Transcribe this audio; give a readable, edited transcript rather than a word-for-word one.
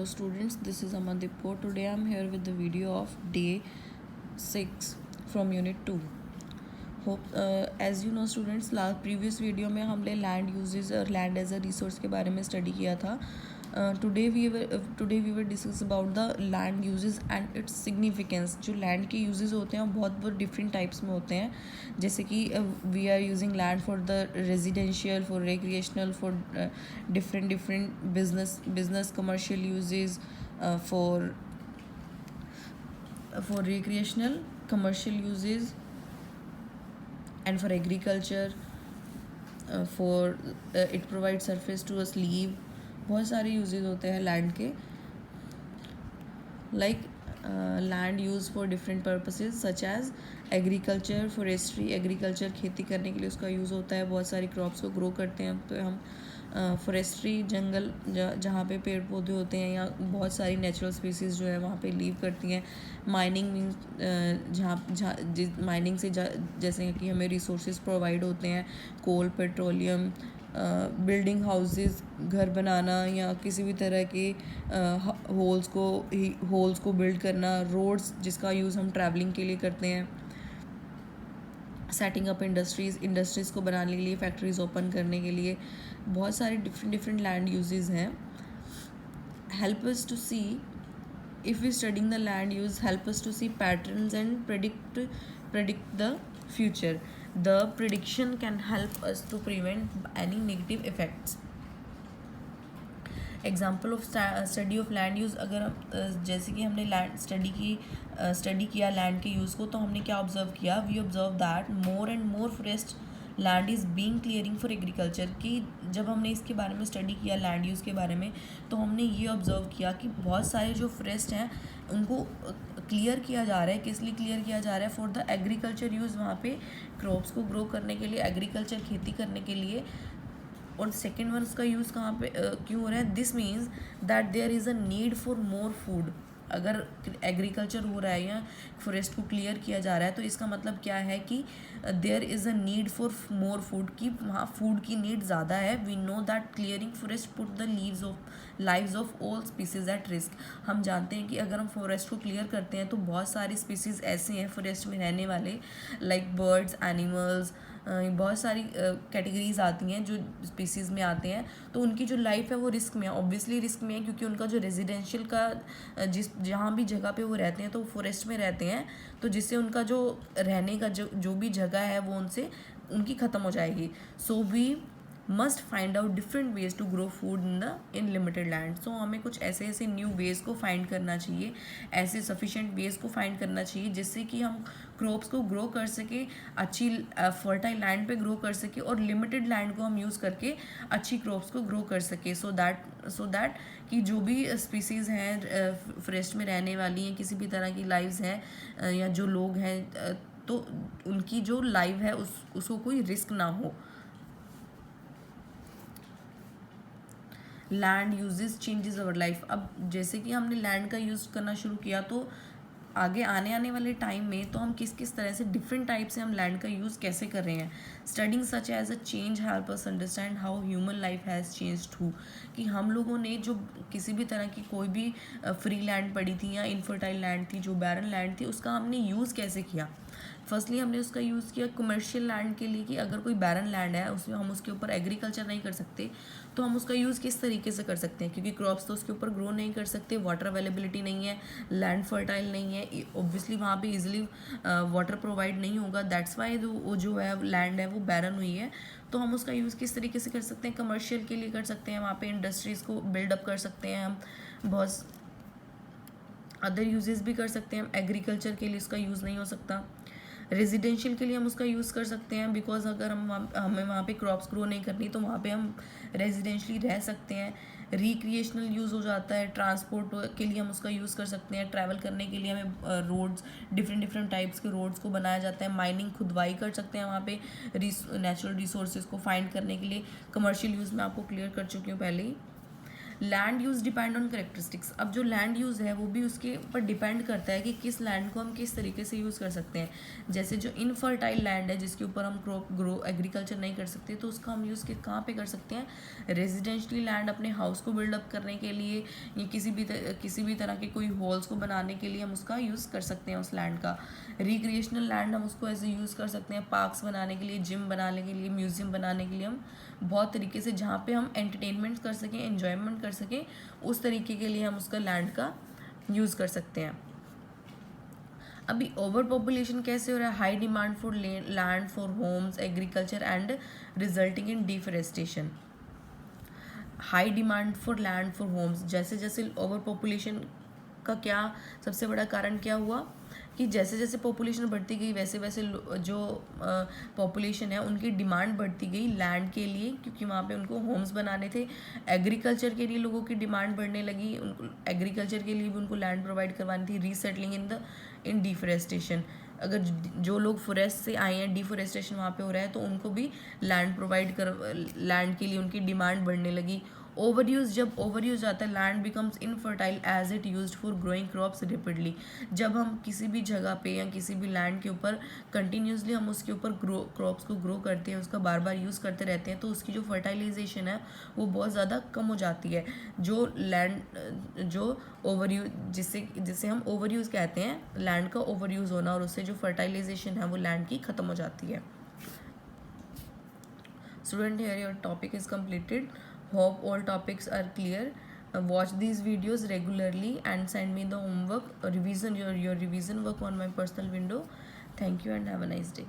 students, this is Amandeep. Today I'm here with the video of day 6 from unit 2. Hope as you know students, previous video में हमने land uses और land as a resource के बारे में study किया था. Today we were discuss about the land uses and its significance. जो land के यूजेस होते हैं वो बहुत डिफरेंट टाइप्स में होते हैं. जैसे कि we are using land for the residential, for recreational, for different business commercial uses, for recreational, commercial uses, and for agriculture, for it provides surface to us live. बहुत सारे यूजेस होते हैं land के. Like land use for different purposes such as agriculture, forestry. Agriculture खेती करने के लिए उसका यूज़ होता है. बहुत सारी क्रॉप्स को ग्रो करते हैं तो हम फॉरेस्ट्री जंगल जहाँ पे पेड़ पौधे होते हैं या बहुत सारी नेचुरल स्पीसीज़ जो है वहाँ पे लीव करती हैं. माइनिंग मीन्स माइनिंग से जैसे कि हमें रिसोर्सेज प्रोवाइड होते हैं. कोल, पेट्रोलियम, बिल्डिंग हाउसेस, घर बनाना या किसी भी तरह के होल्स को बिल्ड करना. रोड्स जिसका यूज़ हम ट्रैवलिंग के लिए करते हैं. सेटिंग अप इंडस्ट्रीज़ को बनाने के लिए, फैक्ट्रीज ओपन करने के लिए. बहुत सारे डिफरेंट लैंड यूजेस हैं. Help us to see, if we studying the land use, help us to see patterns and predict the future. The prediction can help us to prevent any negative effects. Example of study of land use. अगर हम जैसे कि हमने land study किया land के use को, तो हमने क्या ऑब्जर्व किया? We observe that more and more forest land is being clearing for agriculture. कि जब हमने इसके बारे में स्टडी किया लैंड यूज़ के बारे में, तो हमने ये ऑब्जर्व किया कि बहुत सारे जो फॉरेस्ट हैं उनको क्लियर किया जा रहा है. किस लिए क्लियर किया जा रहा है? For the agriculture use. वहाँ पे क्रॉप्स को ग्रो करने के लिए, एग्रीकल्चर खेती करने के लिए. और सेकेंड वन उसका यूज़ कहाँ पे क्यों हो रहा है? This means that there is a need for more food. अगर एग्रीकल्चर हो रहा है या फॉरेस्ट को क्लियर किया जा रहा है, तो इसका मतलब क्या है कि there is a need for more food. कि वहाँ फूड की नीड ज़्यादा है. We know that clearing forest put the lives of all species at risk. हम जानते हैं कि अगर हम फॉरेस्ट को क्लियर करते हैं तो बहुत सारी स्पीसीज़ ऐसे हैं फॉरेस्ट में रहने वाले, लाइक बर्ड्स, एनिमल्स, बहुत सारी कैटेगरीज आती हैं जो स्पीसीज़ में आते हैं. तो उनकी जो लाइफ है वो रिस्क में है. ऑब्वियसली रिस्क में है क्योंकि उनका जो रेजिडेंशियल का जहाँ भी जगह पे वो रहते हैं तो वो फॉरेस्ट में रहते हैं. तो जिससे उनका जो रहने का जो भी जगह है वो उनकी ख़त्म हो जाएगी. So we must find out different ways to grow food in limited land. So हमें कुछ ऐसे न्यू वेज़ को फाइंड करना चाहिए, ऐसे सफिशेंट वेज़ को फाइंड करना चाहिए जिससे कि हम क्रॉप्स को ग्रो कर सके, अच्छी फर्टाइल लैंड पे ग्रो कर सके, और लिमिटेड लैंड को हम यूज़ करके अच्छी क्रॉप्स को ग्रो कर सके. सो दैट कि जो भी स्पीसीज़ हैं फॉरेस्ट में रहने वाली हैं, किसी भी तरह की लाइव्स हैं या जो लोग हैं, तो उनकी जो लाइव है उसको कोई रिस्क ना हो. Land uses changes our life. अब जैसे कि हमने लैंड का यूज़ करना शुरू किया, तो आगे आने वाले टाइम में तो हम किस तरह से डिफरेंट टाइप से हम लैंड का यूज़ कैसे कर रहे हैं. Studying such as a change help us understand how human life has change too. कि हम लोगों ने जो किसी भी तरह की कोई भी फ्री लैंड पड़ी थी या इनफर्टाइल लैंड थी, जो बैरन लैंड थी, उसका हमने यूज़ कैसे किया. फर्स्टली हमने उसका यूज़ किया कमर्शियल लैंड के लिए. कि अगर कोई बैरन लैंड है उसमें हम उसके ऊपर एग्रीकल्चर नहीं कर सकते, तो हम उसका यूज़ किस तरीके से कर सकते हैं? क्योंकि क्रॉप्स तो उसके ऊपर ग्रो नहीं कर सकते, वाटर अवेलेबिलिटी नहीं है, लैंड फर्टाइल नहीं है, ऑब्वियसली वहाँ पे इजीली वाटर प्रोवाइड नहीं होगा. दैट्स वाई वो जो है लैंड है वो बैरन हुई है. तो हम उसका यूज़ किस तरीके से कर सकते हैं? कमर्शियल के लिए कर सकते हैं. वहाँ पे इंडस्ट्रीज़ को बिल्डअप कर सकते हैं हम. बहुत अदर यूजेस भी कर सकते हैं हम. एग्रीकल्चर के लिए उसका यूज़ नहीं हो सकता. रेजिडेंशियल के लिए हम उसका यूज़ कर सकते हैं, बिकॉज अगर हमें वहाँ पे क्रॉप्स ग्रो नहीं करनी तो वहाँ पे हम रेजिडेंशली रह सकते हैं. रिक्रिएशनल यूज़ हो जाता है. ट्रांसपोर्ट के लिए हम उसका यूज़ कर सकते हैं. ट्रैवल करने के लिए हमें रोड्स, डिफरेंट टाइप्स के रोड्स को बनाया जाता है. माइनिंग, खुदवाई कर सकते हैं वहाँ पे नेचुरल रिसोर्सेज को फाइंड करने के लिए. कमर्शियल यूज़ में आपको क्लियर कर चुकी हूँ पहले ही. Land use depend on characteristics. अब जो लैंड यूज़ है वो भी उसके ऊपर डिपेंड करता है कि किस लैंड को हम किस तरीके से यूज़ कर सकते हैं। जैसे जो इनफर्टाइल लैंड है जिसके ऊपर हम क्रॉप ग्रो एग्रीकल्चर नहीं कर सकते, तो उसका हम यूज़ कहाँ पे कर सकते हैं, रेजिडेंशली लैंड अपने हाउस को बिल्डअप करने के लिए या किसी भी तरह के कोई हॉल्स को बनाने के लिए हम उसका यूज़ कर सकते हैं उस लैंड का। रिक्रिएशनल लैंड हम उसको ऐसे यूज़ कर सकते हैं पार्क्स बनाने के लिए, जिम बनाने के लिए, म्यूजियम बनाने के लिए, हम बहुत तरीके से जहाँ पे हम एंटरटेनमेंट कर सकें, एंजॉयमेंट कर सकें, उस तरीके के लिए हम उसका लैंड का यूज़ कर सकते हैं। अभी ओवर पॉपुलेशन कैसे हो रहा है, high demand for land for homes, agriculture and resulting in deforestation. High demand for land for homes, जैसे जैसे ओवर पॉपुलेशन का क्या सबसे बड़ा कारण क्या हुआ कि जैसे जैसे पॉपुलेशन बढ़ती गई वैसे वैसे जो पॉपुलेशन है उनकी डिमांड बढ़ती गई लैंड के लिए, क्योंकि वहाँ पे उनको होम्स बनाने थे। एग्रीकल्चर के लिए लोगों की डिमांड बढ़ने लगी, उनको एग्रीकल्चर के लिए भी उनको लैंड प्रोवाइड करवानी थी। रीसेटलिंग इन डिफरेस्टेशन, अगर जो लोग फॉरेस्ट से आए हैं, डिफॉरेस्टेशन वहाँ पे हो रहा है, तो उनको भी लैंड प्रोवाइड कर, लैंड के लिए उनकी डिमांड बढ़ने लगी। ओवर यूज, जब ओवर यूज आता है land becomes infertile as it used for growing crops repeatedly. जब हम किसी भी जगह पे या किसी भी लैंड के ऊपर कंटिन्यूसली हम उसके ऊपर क्रॉप्स को ग्रो करते हैं, उसका बार बार यूज़ करते रहते हैं, तो उसकी जो फर्टाइलाइजेशन है वो बहुत ज़्यादा कम हो जाती है। जो लैंड जो ओवर यूज, जिसे हम ओवर यूज़ कहते हैं, लैंड का ओवर यूज़ होना, और उससे जो फर्टाइलाइजेशन है वो लैंड की ख़त्म हो जाती है। Student, here your topic is completed. Hope all topics are clear. Watch these videos regularly and send me the homework, revision your revision work on my personal window. Thank you and have a nice day.